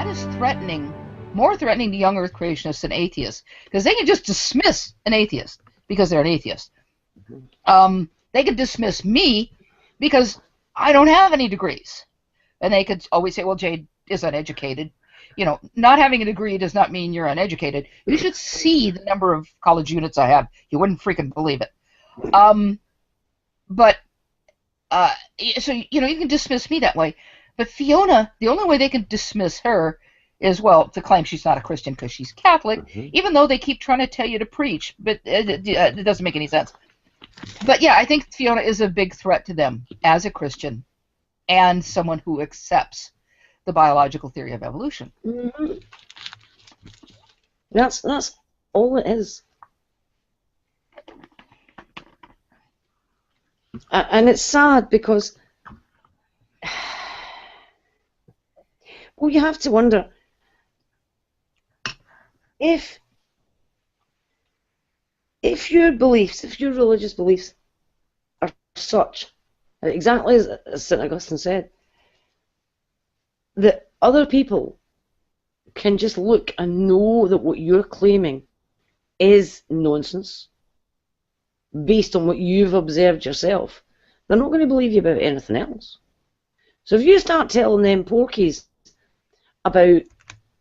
that is threatening, more threatening to young Earth creationists than atheists, because they can just dismiss an atheist because they're an atheist. They could dismiss me because I don't have any degrees, and they could always say, "Well, Jade is uneducated." You know, not having a degree does not mean you're uneducated. You should see the number of college units I have. You wouldn't freaking believe it. So, you know, you can dismiss me that way. But Fiona, the only way they can dismiss her is, well, to claim she's not a Christian because she's Catholic, even though they keep trying to tell you to preach. But it doesn't make any sense. But, yeah, I think Fiona is a big threat to them as a Christian and someone who accepts the biological theory of evolution. That's all it is. And it's sad because, well, you have to wonder if your beliefs, if your religious beliefs are such, exactly as St. Augustine said, that other people can just look and know that what you're claiming is nonsense based on what you've observed yourself, they're not going to believe you about anything else. So if you start telling them porkies about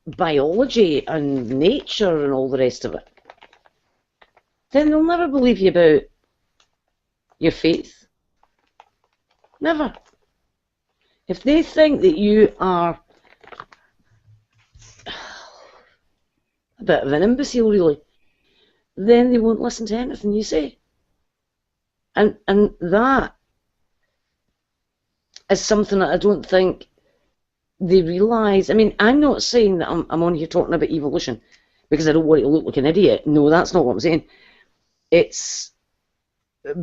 biology and nature and all the rest of it, then they'll never believe you about your faith. Never. If they think that you are a bit of an imbecile, really, then they won't listen to anything you say. And that is something that I don't think they realise. I mean, I'm not saying that I'm on here talking about evolution because I don't want to look like an idiot. No, that's not what I'm saying. It's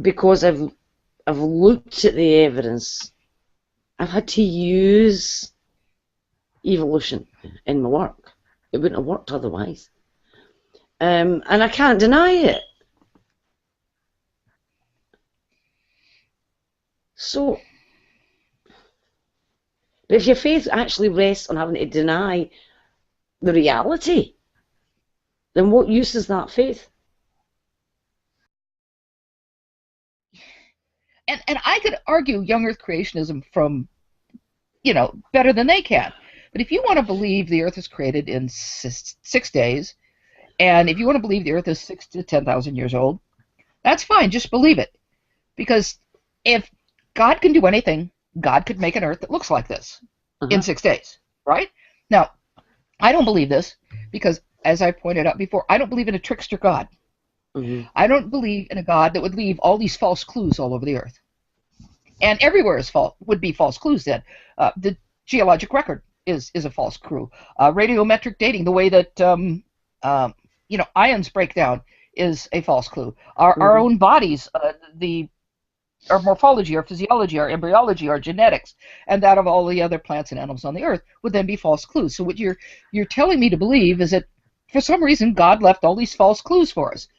because I've looked at the evidence. I've had to use evolution in my work. It wouldn't have worked otherwise. And I can't deny it. So, but if your faith actually rests on having to deny the reality, then what use is that faith? And I could argue young Earth creationism from, you know, better than they can. But if you want to believe the Earth was created in 6 days, and if you want to believe the Earth is 6,000 to 10,000 years old, that's fine. Just believe it. Because if God can do anything, God could make an Earth that looks like this in 6 days, right? Now, I don't believe this because, as I pointed out before, I don't believe in a trickster God. I don't believe in a God that would leave all these false clues all over the Earth. And everywhere is would be false clues then. The geologic record is a false clue. Radiometric dating, the way that you know, ions break down, is a false clue. Our own bodies, our morphology, our physiology, our embryology, our genetics, and that of all the other plants and animals on the Earth would then be false clues. So what you're telling me to believe is that for some reason God left all these false clues for us.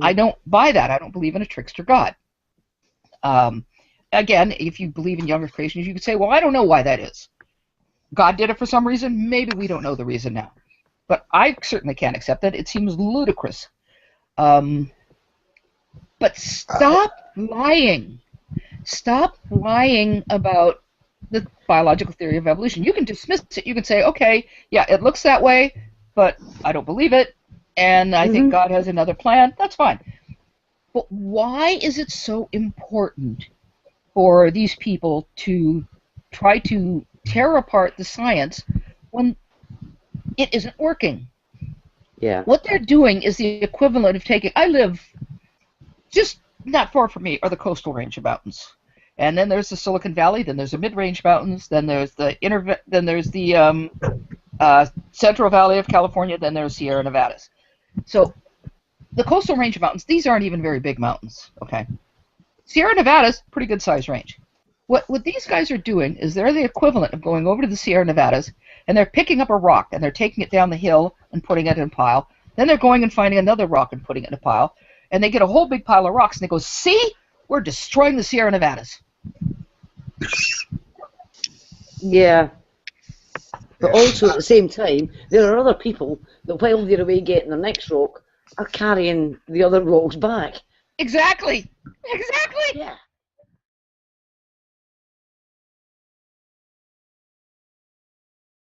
I don't buy that. I don't believe in a trickster God. Again, if you believe in young Earth creation, you could say, well, I don't know why that is. God did it for some reason. Maybe we don't know the reason now. But I certainly can't accept that. It seems ludicrous. But stop lying. Stop lying about the biological theory of evolution. You can dismiss it. You can say, okay, yeah, it looks that way, but I don't believe it, and I think God has another plan. That's fine. But why is it so important for these people to try to tear apart the science when it isn't working? Yeah. What they're doing is the equivalent of taking... I live just not far from me are the coastal range of mountains. And then there's the Silicon Valley, then there's the mid-range mountains, then there's the Central Valley of California, then there's Sierra Nevadas. So the coastal range of mountains, these aren't even very big mountains, okay? Sierra Nevadas, pretty good size range. What these guys are doing is they're the equivalent of going over to the Sierra Nevadas, and they're picking up a rock, and they're taking it down the hill and putting it in a pile. Then they're going and finding another rock and putting it in a pile. And they get a whole big pile of rocks, and they go, see? We're destroying the Sierra Nevadas. Yeah. But also at the same time, there are other people that while they're away getting their next rock are carrying the other rocks back. Exactly. Exactly. Yeah.